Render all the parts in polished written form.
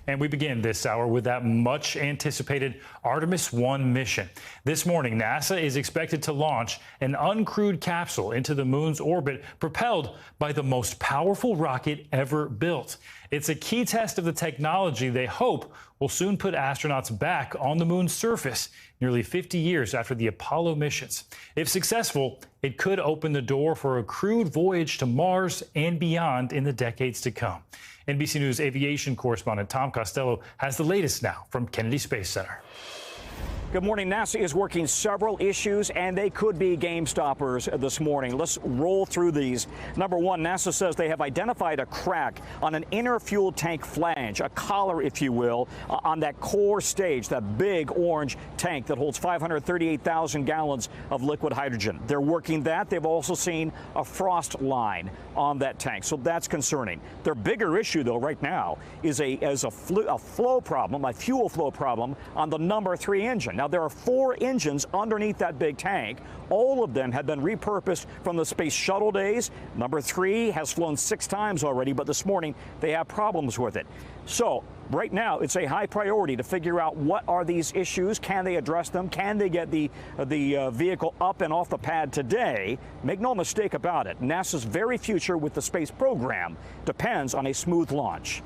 And we begin this hour with that much anticipated Artemis 1 mission. This morning, NASA is expected to launch an uncrewed capsule into the moon's orbit propelled by the most powerful rocket ever built. It's a key test of the technology they hope will soon put astronauts back on the moon's surface nearly 50 years after the Apollo missions. If successful, it could open the door for a crewed voyage to Mars and beyond in the decades to come. NBC News aviation correspondent Tom Costello has the latest now from Kennedy Space Center. Good morning. NASA is working several issues, and they could be game stoppers this morning. Let's roll through these. Number one, NASA says they have identified a crack on an inner fuel tank flange, a collar, if you will, on that core stage, that big orange tank that holds 538,000 gallons of liquid hydrogen. They're working that. They've also seen a frost line on that tank, so that's concerning. Their bigger issue, though, right now is a flow problem, a fuel flow problem on the number 3 engine. Now, there are 4 engines underneath that big tank. All of them have been repurposed from the space shuttle days. Number 3 has flown 6 times already, but this morning they have problems with it. So right now, it's a high priority to figure out what are these issues. Can they address them? Can they get the vehicle up and off the pad today? Make no mistake about it, NASA's very future with the space program depends on a smooth launch.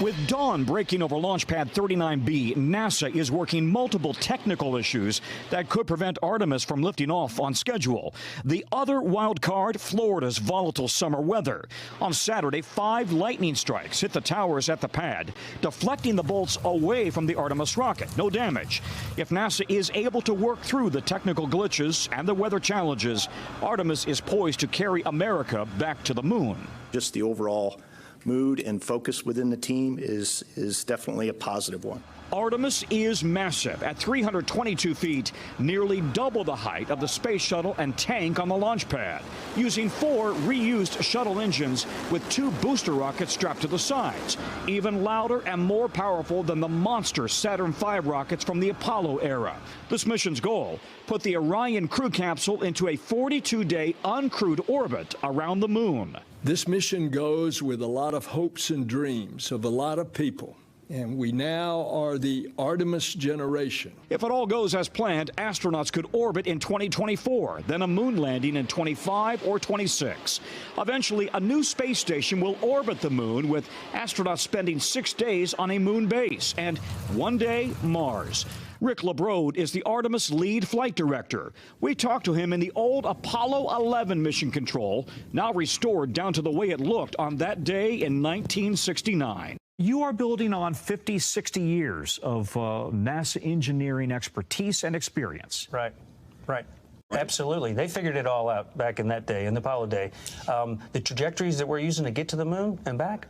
With dawn breaking over Launch Pad 39B, NASA is working multiple technical issues that could prevent Artemis from lifting off on schedule. The other wild card, Florida's volatile summer weather. On Saturday, 5 lightning strikes hit the towers at the pad, deflecting the bolts away from the Artemis rocket. No damage. If NASA is able to work through the technical glitches and the weather challenges, Artemis is poised to carry America back to the moon. Just the overall mood and focus within the team is definitely a positive one. Artemis is massive at 322 feet, nearly double the height of the space shuttle and tank on the launch pad, using 4 reused shuttle engines with 2 booster rockets strapped to the sides, even louder and more powerful than the monster Saturn V rockets from the Apollo era. This mission's goal, put the Orion crew capsule into a 42-day uncrewed orbit around the moon. This mission goes with a lot of hopes and dreams of a lot of people. And we now are the Artemis generation. If it all goes as planned, astronauts could orbit in 2024, then a moon landing in 25 or 26. Eventually, a new space station will orbit the moon, with astronauts spending 6 days on a moon base, and one day, Mars. Rick LeBrode is the Artemis lead flight director. We talked to him in the old Apollo 11 mission control, now restored down to the way it looked on that day in 1969. You are building on 50, 60 years of NASA engineering expertise and experience. Right. Absolutely. They figured it all out back in that day, in the Apollo day. The trajectories that we're using to get to the moon and back,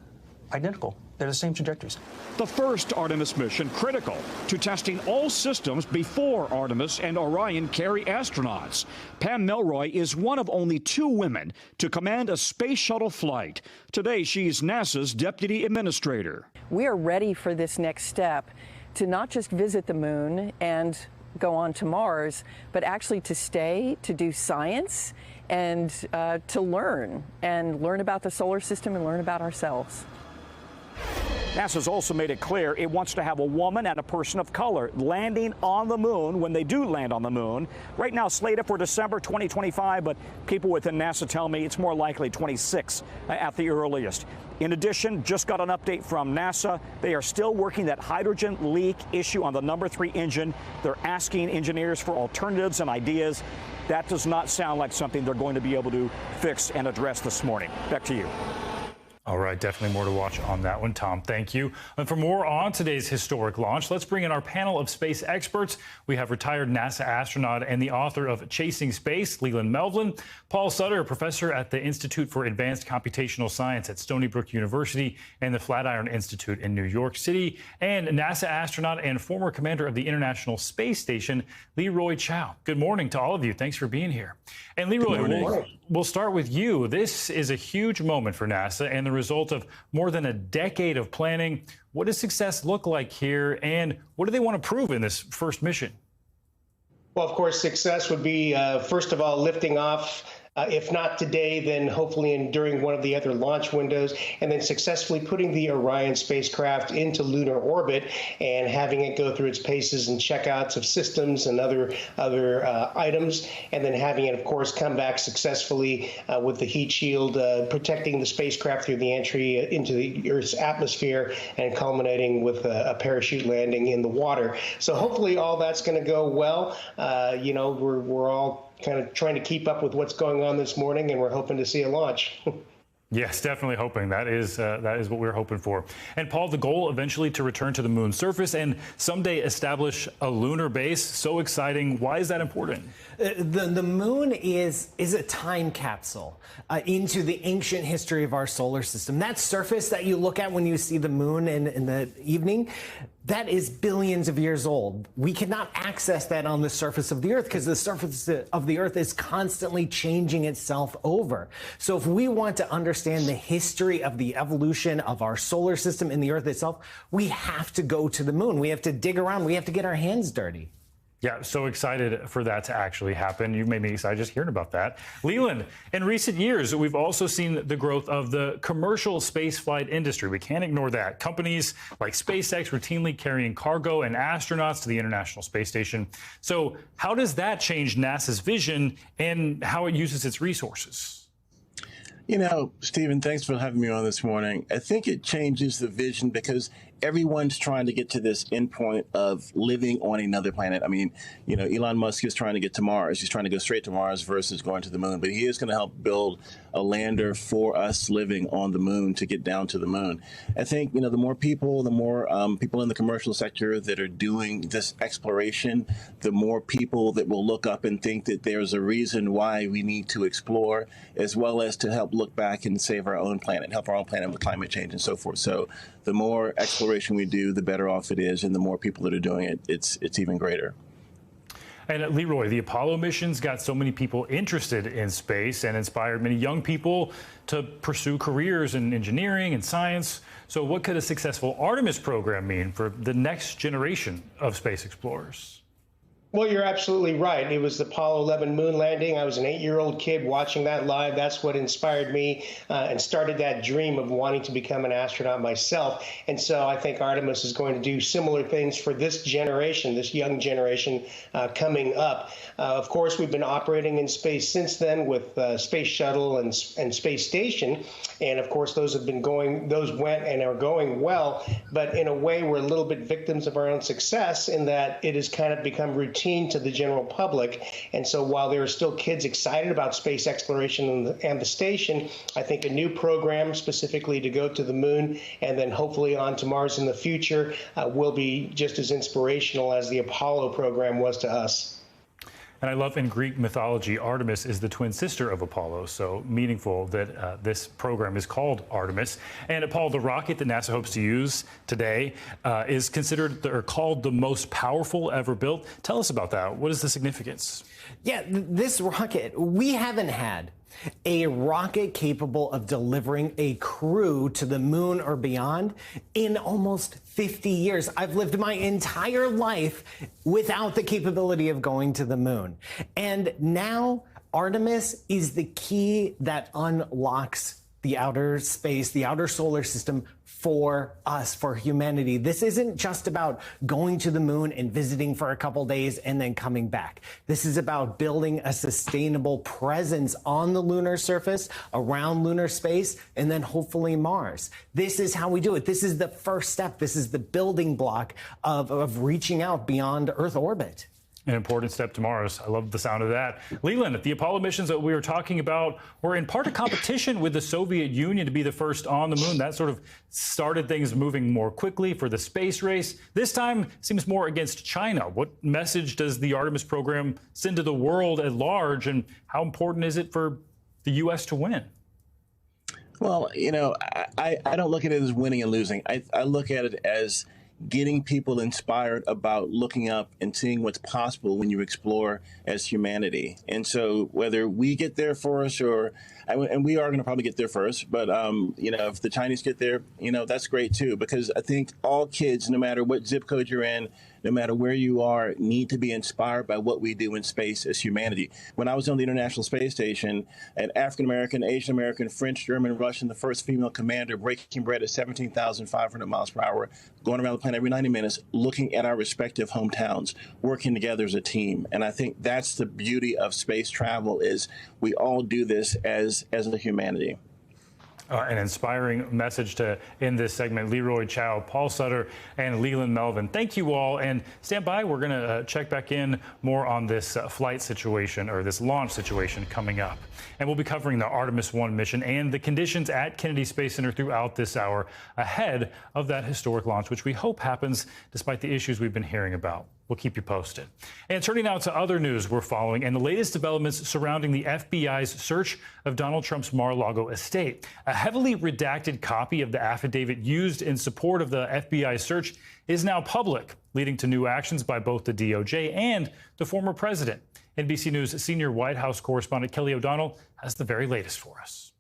identical. They're the same trajectories. The first Artemis mission critical to testing all systems before Artemis and Orion carry astronauts. Pam Melroy is one of only 2 women to command a space shuttle flight. Today, she's NASA's deputy administrator. We are ready for this next step to not just visit the moon and go on to Mars, but actually to stay, to do science, and to learn about the solar system and learn about ourselves. NASA's also made it clear it wants to have a woman and a person of color landing on the moon when they do land on the moon. Right now, slated for December 2025, but people within NASA tell me it's more likely 26 at the earliest. In addition, just got an update from NASA. They are still working that hydrogen leak issue on the number 3 engine. They're asking engineers for alternatives and ideas. That does not sound like something they're going to be able to fix and address this morning. Back to you. All right, definitely more to watch on that one, Tom. Thank you. And for more on today's historic launch, let's bring in our panel of space experts. We have retired NASA astronaut and the author of Chasing Space, Leland Melvin, Paul Sutter, a professor at the Institute for Advanced Computational Science at Stony Brook University and the Flatiron Institute in New York City, and NASA astronaut and former commander of the International Space Station, Leroy Chiao. Good morning to all of you. Thanks for being here. And Leroy, we'll start with you. This is a huge moment for NASA and the result of more than a decade of planning. What does success look like here, and what do they want to prove in this first mission? Well, of course, success would be, first of all, lifting off If not today, then hopefully during one of the other launch windows, and then successfully putting the Orion spacecraft into lunar orbit and having it go through its paces and checkouts of systems and other items, and then having it, of course, come back successfully with the heat shield protecting the spacecraft through the entry into the Earth's atmosphere and culminating with a parachute landing in the water. So hopefully all that's going to go well. We're all kind of trying to keep up with what's going on this morning, and we're hoping to see a launch. Yes, definitely hoping. That is what we're hoping for. And Paul, the goal eventually to return to the moon's surface and someday establish a lunar base. So exciting. Why is that important? The moon is a time capsule into the ancient history of our solar system. That surface that you look at when you see the moon in the evening, that is billions of years old. We cannot access that on the surface of the Earth because the surface of the Earth is constantly changing itself over. So if we want to understand the history of the evolution of our solar system and the Earth itself, we have to go to the moon. We have to dig around. We have to get our hands dirty. Yeah, so excited for that to actually happen. You made me excited just hearing about that. Leland, in recent years, we've also seen the growth of the commercial spaceflight industry. We can't ignore that. Companies like SpaceX routinely carrying cargo and astronauts to the International Space Station. So how does that change NASA's vision and how it uses its resources? You know, Stephen, thanks for having me on this morning. I think it changes the vision because everyone's trying to get to this endpoint of living on another planet. I mean, you know, Elon Musk is trying to get to Mars. He's trying to go straight to Mars versus going to the moon. But he is going to help build a lander for us living on the moon to get down to the moon. I think, you know, the more people in the commercial sector that are doing this exploration, the more people that will look up and think that there's a reason why we need to explore, as well as to help look back and save our own planet, help our own planet with climate change and so forth. So the more exploration we do, the better off it is, and the more people that are doing it, it's even greater. And Leroy, the Apollo missions got so many people interested in space and inspired many young people to pursue careers in engineering and science. So what could a successful Artemis program mean for the next generation of space explorers? Well, you're absolutely right. It was the Apollo 11 moon landing. I was an 8-year-old kid watching that live. That's what inspired me and started that dream of wanting to become an astronaut myself. And so I think Artemis is going to do similar things for this generation, this young generation coming up. Of course, we've been operating in space since then with Space Shuttle and Space Station. And of course, those went and are going well. But in a way, we're a little bit victims of our own success in that it has kind of become routine to the general public. And so while there are still kids excited about space exploration and the station, I think a new program specifically to go to the moon and then hopefully on to Mars in the future will be just as inspirational as the Apollo program was to us. And I love in Greek mythology, Artemis is the twin sister of Apollo, so meaningful that this program is called Artemis. And Paul, the rocket that NASA hopes to use today is considered or called the most powerful ever built. Tell us about that. What is the significance? Yeah, this rocket, we haven't had a rocket capable of delivering a crew to the moon or beyond in almost 50 years. I've lived my entire life without the capability of going to the moon. And now Artemis is the key that unlocks the outer space, the outer solar system for us, for humanity. This isn't just about going to the moon and visiting for a couple days and then coming back. This is about building a sustainable presence on the lunar surface, around lunar space, and then hopefully Mars. This is how we do it. This is the first step. This is the building block of reaching out beyond Earth orbit. An important step to Mars. I love the sound of that. Leland, the Apollo missions that we were talking about were in part a competition with the Soviet Union to be the first on the moon. That sort of started things moving more quickly for the space race. This time seems more against China. What message does the Artemis program send to the world at large, and how important is it for the U.S. to win? Well, you know, I don't look at it as winning and losing. I look at it as getting people inspired about looking up and seeing what's possible when you explore as humanity. And so whether we get there first and we are going to probably get there first, but, you know, if the Chinese get there, you know, that's great too, because I think all kids, no matter what zip code you're in, no matter where you are, need to be inspired by what we do in space as humanity. When I was on the International Space Station, an African-American, Asian-American, French, German, Russian, the first female commander, breaking bread at 17,500 miles per hour, going around the planet every 90 minutes, looking at our respective hometowns, working together as a team. And I think that's the beauty of space travel, is we all do this as a humanity. An inspiring message to end this segment. Leroy Chow, Paul Sutter, and Leland Melvin. Thank you all, and stand by. We're going to check back in more on this flight situation, or this launch situation, coming up. And we'll be covering the Artemis 1 mission and the conditions at Kennedy Space Center throughout this hour ahead of that historic launch, which we hope happens despite the issues we've been hearing about. We'll keep you posted. And turning now to other news we're following and the latest developments surrounding the FBI's search of Donald Trump's Mar-a-Lago estate. A heavily redacted copy of the affidavit used in support of the FBI search is now public, leading to new actions by both the DOJ and the former president. NBC News senior White House correspondent Kelly O'Donnell has the very latest for us.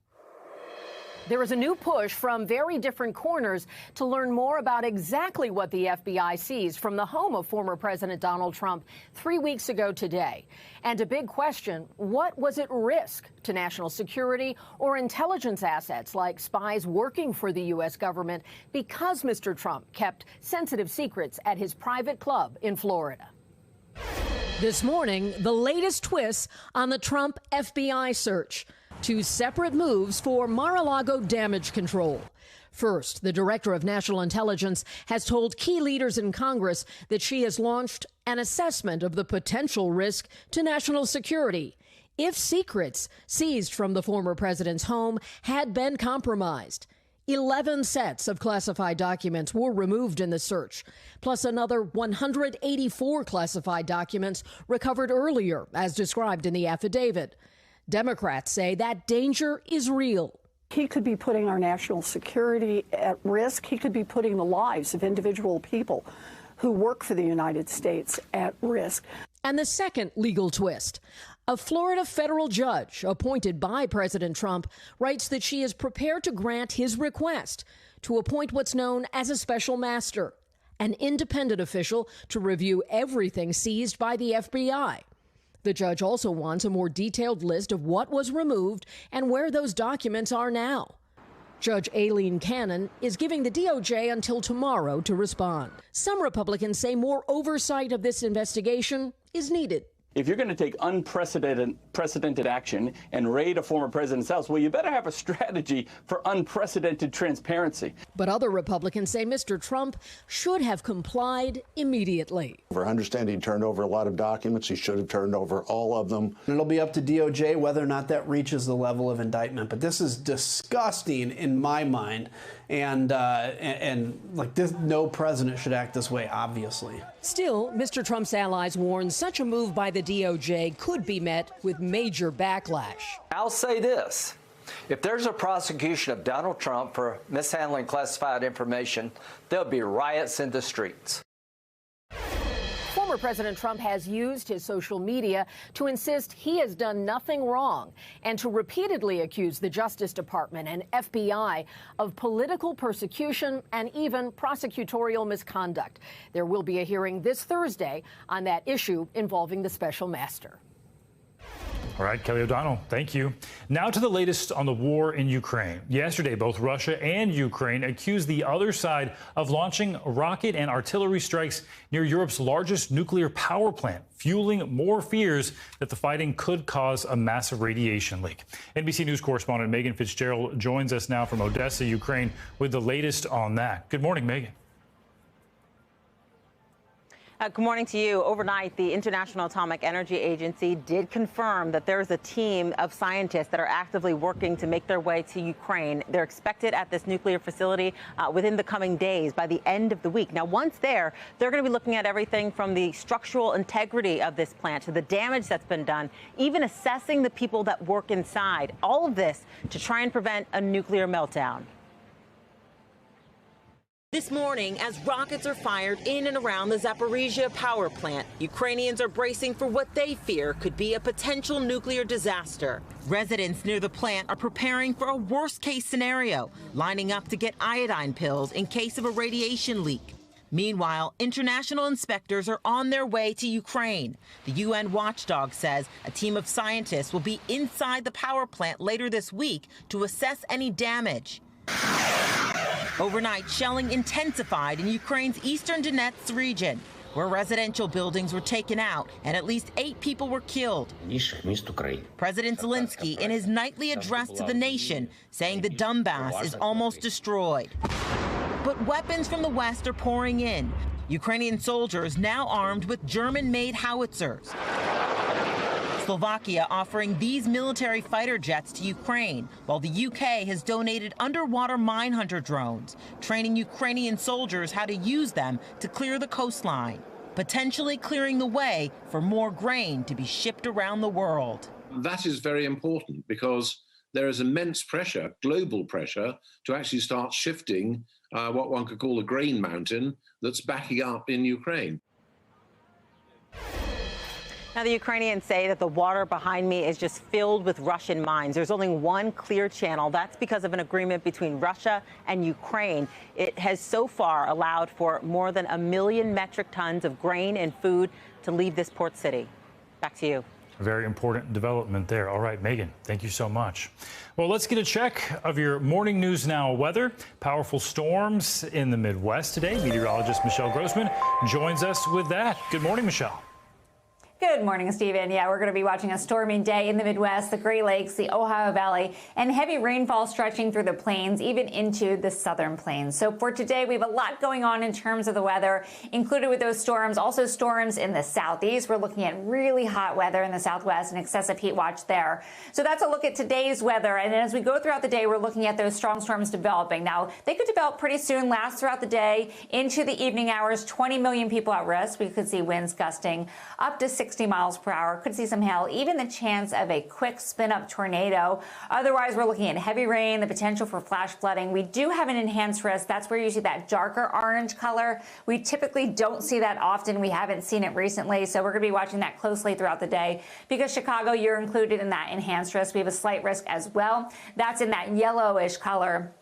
There is a new push from very different corners to learn more about exactly what the FBI seized from the home of former President Donald Trump 3 weeks ago today. And a big question, what was at risk to national security or intelligence assets like spies working for the U.S. government because Mr. Trump kept sensitive secrets at his private club in Florida? This morning, the latest twists on the Trump FBI search. 2 separate moves for Mar-a-Lago damage control. First, the director of national intelligence has told key leaders in Congress that she has launched an assessment of the potential risk to national security if secrets seized from the former president's home had been compromised. 11 sets of classified documents were removed in the search, plus another 184 classified documents recovered earlier, as described in the affidavit. Democrats say that danger is real. He could be putting our national security at risk. He could be putting the lives of individual people who work for the United States at risk. And the second legal twist. A Florida federal judge appointed by President Trump writes that she is prepared to grant his request to appoint what's known as a special master, an independent official to review everything seized by the FBI. The judge also wants a more detailed list of what was removed and where those documents are now. Judge Aileen Cannon is giving the DOJ until tomorrow to respond. Some Republicans say more oversight of this investigation is needed. If you're going to take unprecedented action and raid a former president's house, well, you better have a strategy for unprecedented transparency. But other Republicans say Mr. Trump should have complied immediately. I understand he turned over a lot of documents. He should have turned over all of them. It'll be up to DOJ whether or not that reaches the level of indictment. But this is disgusting in my mind. And like this, no president should act this way, obviously. Still, Mr. Trump's allies warn such a move by the DOJ could be met with major backlash. I'll say this. If there's a prosecution of Donald Trump for mishandling classified information, there'll be riots in the streets. Former President Trump has used his social media to insist he has done nothing wrong and to repeatedly accuse the Justice Department and FBI of political persecution and even prosecutorial misconduct. There will be a hearing this Thursday on that issue involving the special master. All right, Kelly O'Donnell, thank you. Now to the latest on the war in Ukraine. Yesterday, both Russia and Ukraine accused the other side of launching rocket and artillery strikes near Europe's largest nuclear power plant, fueling more fears that the fighting could cause a massive radiation leak. NBC News correspondent Megan Fitzgerald joins us now from Odessa, Ukraine, with the latest on that. Good morning, Megan. Good morning to you. Overnight, the International Atomic Energy Agency did confirm that there is a team of scientists that are actively working to make their way to Ukraine. They're expected at this nuclear facility within the coming days, by the end of the week. Now, once there, they're going to be looking at everything from the structural integrity of this plant to the damage that's been done, even assessing the people that work inside. All of this to try and prevent a nuclear meltdown. This morning, as rockets are fired in and around the Zaporizhzhia power plant, Ukrainians are bracing for what they fear could be a potential nuclear disaster. Residents near the plant are preparing for a worst-case scenario, lining up to get iodine pills in case of a radiation leak. Meanwhile, international inspectors are on their way to Ukraine. The UN watchdog says a team of scientists will be inside the power plant later this week to assess any damage. Overnight, shelling intensified in Ukraine's eastern Donetsk region, where residential buildings were taken out and at least 8 people were killed. President Zelensky, in his nightly address to the nation, saying the Donbass is almost destroyed. But weapons from the West are pouring in. Ukrainian soldiers now armed with German-made howitzers. Slovakia offering these military fighter jets to Ukraine, while the UK has donated underwater mine hunter drones, training Ukrainian soldiers how to use them to clear the coastline, potentially clearing the way for more grain to be shipped around the world. That is very important because there is immense pressure, global pressure, to actually start shifting what one could call a grain mountain that's backing up in Ukraine. Now, the Ukrainians say that the water behind me is just filled with Russian mines. There's only one clear channel. That's because of an agreement between Russia and Ukraine. It has so far allowed for more than 1 million metric tons of grain and food to leave this port city. Back to you. A very important development there. All right, Megan, thank you so much. Well, let's get a check of your morning news now weather. Powerful storms in the Midwest today. Meteorologist Michelle Grossman joins us with that. Good morning, Michelle. Good morning, Stephen. Yeah, we're going to be watching a stormy day in the Midwest, the Great Lakes, the Ohio Valley, and heavy rainfall stretching through the plains, even into the southern plains. So for today, we have a lot going on in terms of the weather, included with those storms. Also storms in the southeast. We're looking at really hot weather in the southwest and excessive heat watch there. So that's a look at today's weather. And as we go throughout the day, we're looking at those strong storms developing. Now, they could develop pretty soon, last throughout the day into the evening hours. 20 million people at risk. We could see winds gusting up to 60 miles per hour. Could see some hail, even the chance of a quick spin-up tornado. Otherwise, we're looking at heavy rain, the potential for flash flooding. We do have an enhanced risk. That's where you see that darker orange color. We typically don't see that often. We haven't seen it recently, so we're going to be watching that closely throughout the day. Because Chicago, you're included in that enhanced risk. We have a slight risk as well. That's in that yellowish color,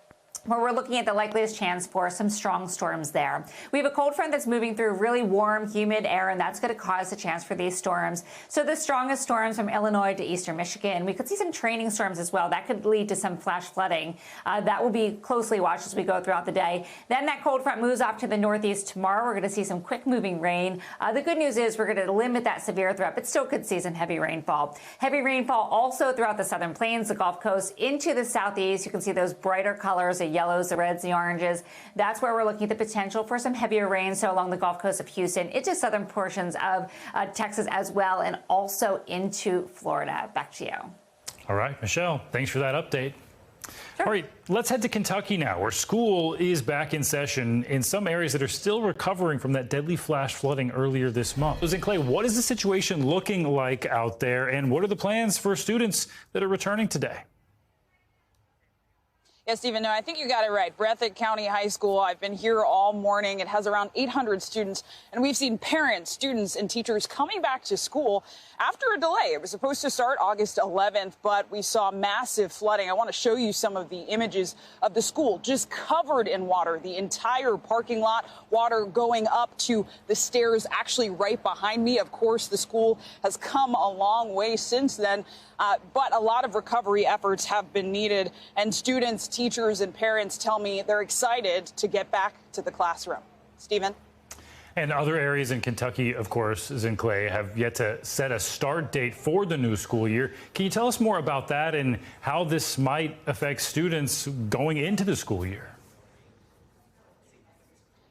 where we're looking at the likeliest chance for some strong storms there. We have a cold front that's moving through really warm, humid air, and that's going to cause a chance for these storms. So the strongest storms from Illinois to eastern Michigan. We could see some training storms as well. That could lead to some flash flooding. That will be closely watched as we go throughout the day. Then that cold front moves off to the northeast tomorrow. We're going to see some quick moving rain. The good news is we're going to limit that severe threat, but still could see some heavy rainfall. Heavy rainfall also throughout the southern plains, the Gulf Coast into the southeast. You can see those brighter colors, the yellows, the reds, the oranges. That's where we're looking at the potential for some heavier rain. So along the Gulf Coast of Houston, into southern portions of Texas as well, and also into Florida. Back to you. All right, Michelle, thanks for that update. Sure. All right, let's head to Kentucky now, where school is back in session in some areas that are still recovering from that deadly flash flooding earlier this month. So, Clay, what is the situation looking like out there, and what are the plans for students that are returning today? Yes, Stephen, no, I think you got it right. Breathitt County High School, I've been here all morning. It has around 800 students, and we've seen parents, students, and teachers coming back to school after a delay. It was supposed to start August 11th, but we saw massive flooding. I want to show you some of the images of the school just covered in water, the entire parking lot, water going up to the stairs actually right behind me. Of course, the school has come a long way since then, but a lot of recovery efforts have been needed, and students, teachers, and parents tell me they're excited to get back to the classroom. Stephen? And other areas in Kentucky, of course, Clay, have yet to set a start date for the new school year. Can you tell us more about that and how this might affect students going into the school year?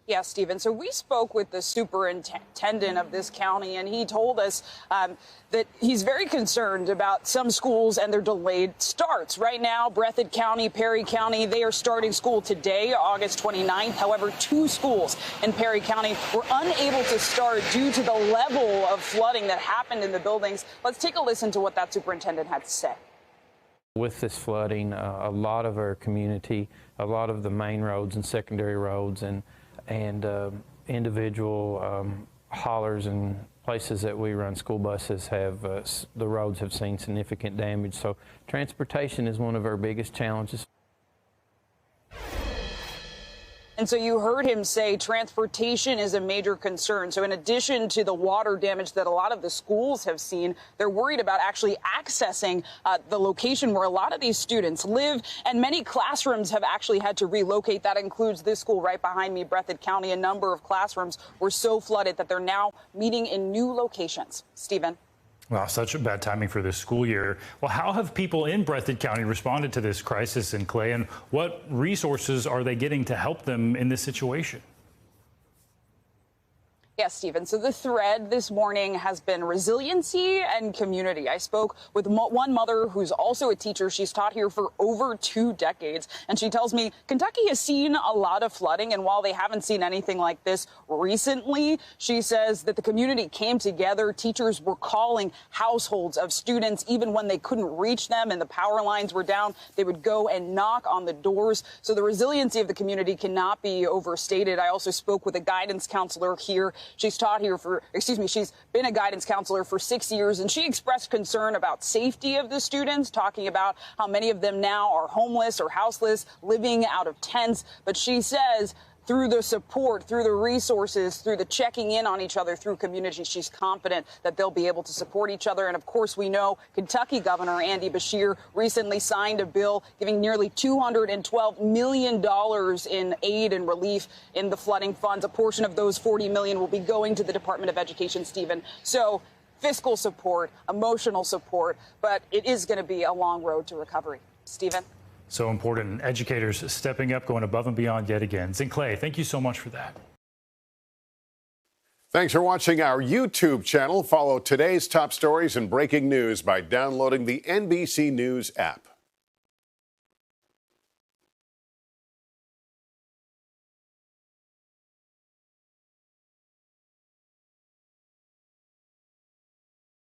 Yes, Stephen. So we spoke with the superintendent of this county, and he told us that he's very concerned about some schools and their delayed starts. Right now, Breathitt County, Perry County, they are starting school today, August 29th. However, 2 schools in Perry County were unable to start due to the level of flooding that happened in the buildings. Let's take a listen to what that superintendent had to say. With this flooding, a lot of our community, a lot of the main roads and secondary roads and individual haulers and places that we run school buses have, the roads have seen significant damage. So transportation is one of our biggest challenges. And so you heard him say transportation is a major concern. So in addition to the water damage that a lot of the schools have seen, they're worried about actually accessing the location where a lot of these students live. And many classrooms have actually had to relocate. That includes this school right behind me, Breathitt County. A number of classrooms were so flooded that they're now meeting in new locations. Stephen. Wow, such a bad timing for this school year. Well, how have people in Breathitt County responded to this crisis in Clay, and what resources are they getting to help them in this situation? Yes, Stephen. So the thread this morning has been resiliency and community. I spoke with one mother who's also a teacher. She's taught here for over 2 decades. And she tells me Kentucky has seen a lot of flooding. And while they haven't seen anything like this recently, she says that the community came together. Teachers were calling households of students even when they couldn't reach them and the power lines were down. They would go and knock on the doors. So the resiliency of the community cannot be overstated. I also spoke with a guidance counselor here. She's been a guidance counselor for 6 years, and she expressed concern about safety of the students, talking about how many of them now are homeless or houseless, living out of tents. But she says through the support, through the resources, through the checking in on each other, through community, she's confident that they'll be able to support each other. And of course, we know Kentucky Governor Andy Beshear recently signed a bill giving nearly $212 million in aid and relief in the flooding funds. A portion of those $40 million will be going to the Department of Education, Stephen. So fiscal support, emotional support, but it is going to be a long road to recovery. Stephen. So important. Educators stepping up, going above and beyond yet again. Clay, thank you so much for that. Thanks for watching our YouTube channel. Follow today's top stories and breaking news by downloading the NBC News app.